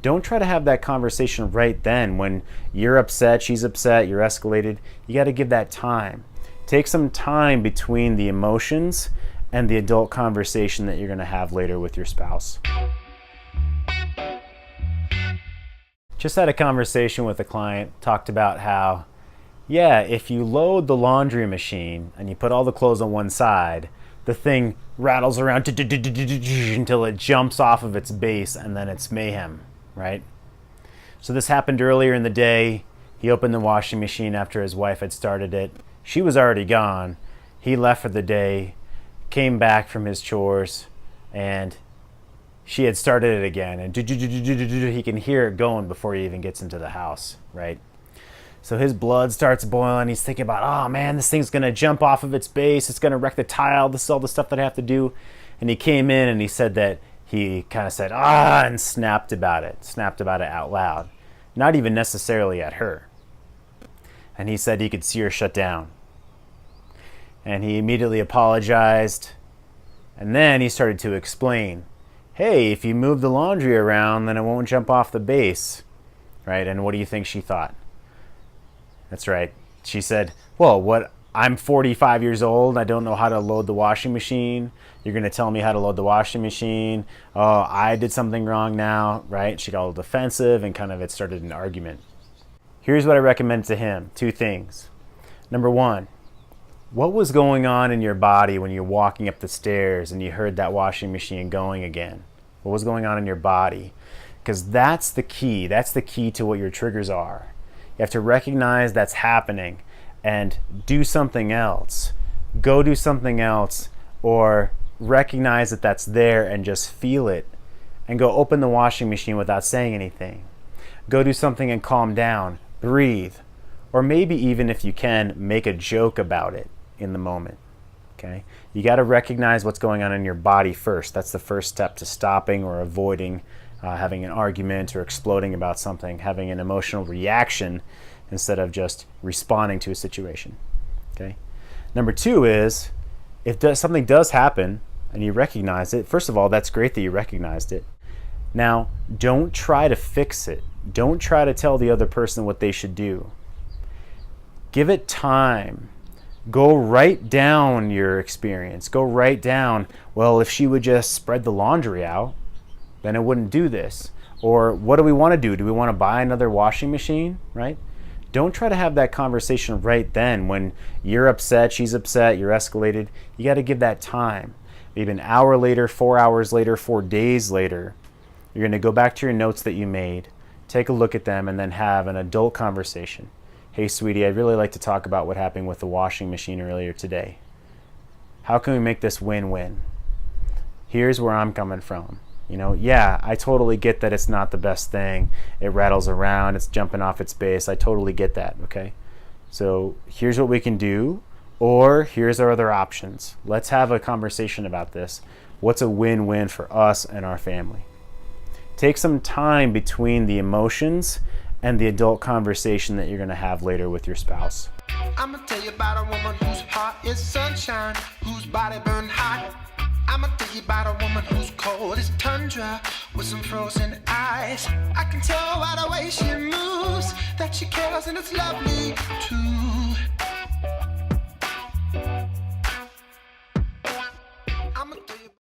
don't try to have that conversation right then when you're upset, she's upset, you're escalated. You got to give that time. Take some time between the emotions and the adult conversation that you're going to have later with your spouse. Just had a conversation with a client, talked about how, yeah, if you load the laundry machine and you put all the clothes on one side, the thing rattles around until it jumps off of its base, and then it's mayhem, right? So this happened earlier in the day. He opened the washing machine after his wife had started it. She was already gone. He left for the day, came back from his chores, and she had started it again, and he can hear it going before he even gets into the house, right? So his blood starts boiling. He's thinking about, oh man, this thing's gonna jump off of its base. It's gonna wreck the tile. This is all the stuff that I have to do. And he came in and he said that he kind of said, and snapped about it out loud. Not even necessarily at her. And he said he could see her shut down. And he immediately apologized. And then he started to explain, hey, if you move the laundry around, then it won't jump off the base, right? And what do you think she thought? That's right. She said, well, what? I'm 45 years old. I don't know how to load the washing machine. You're going to tell me how to load the washing machine. Oh, I did something wrong now, right? She got a little defensive and kind of it started an argument. Here's what I recommend to him. 2 things. Number 1, what was going on in your body when you're walking up the stairs and you heard that washing machine going again? What was going on in your body? Because that's the key. That's the key to what your triggers are. You have to recognize that's happening and do something else. Go do something else, or recognize that that's there and just feel it, and go open the washing machine without saying anything. Go do something and calm down. Breathe. Or maybe even if you can, make a joke about it in the moment. Okay? You got to recognize what's going on in your body first. That's the first step to stopping or avoiding having an argument or exploding about something, having an emotional reaction instead of just responding to a situation. Okay? Number 2 is, if something does happen and you recognize it, first of all, that's great that you recognized it. Now, don't try to fix it. Don't try to tell the other person what they should do. Give it time. Go write down your experience. Go write down, well, if she would just spread the laundry out, then it wouldn't do this. Or what do we want to do? Do we want to buy another washing machine, right? Don't try to have that conversation right then when you're upset, she's upset, you're escalated. You got to give that time. Maybe an hour later, 4 hours later, 4 days later, you're going to go back to your notes that you made, take a look at them, and then have an adult conversation. Hey, sweetie, I'd really like to talk about what happened with the washing machine earlier today. How can we make this win-win? Here's where I'm coming from. Yeah, I totally get that it's not the best thing. It rattles around, it's jumping off its base. I totally get that, okay? So here's what we can do, or here's our other options. Let's have a conversation about this. What's a win-win for us and our family? Take some time between the emotions and the adult conversation that you're going to have later with your spouse. I'm going to tell you about a woman whose heart is sunshine, whose body burn hot. I'm going to tell you about a woman who's cold as tundra with some frozen eyes. I can tell by the way she moves that she cares, and it's lovely too.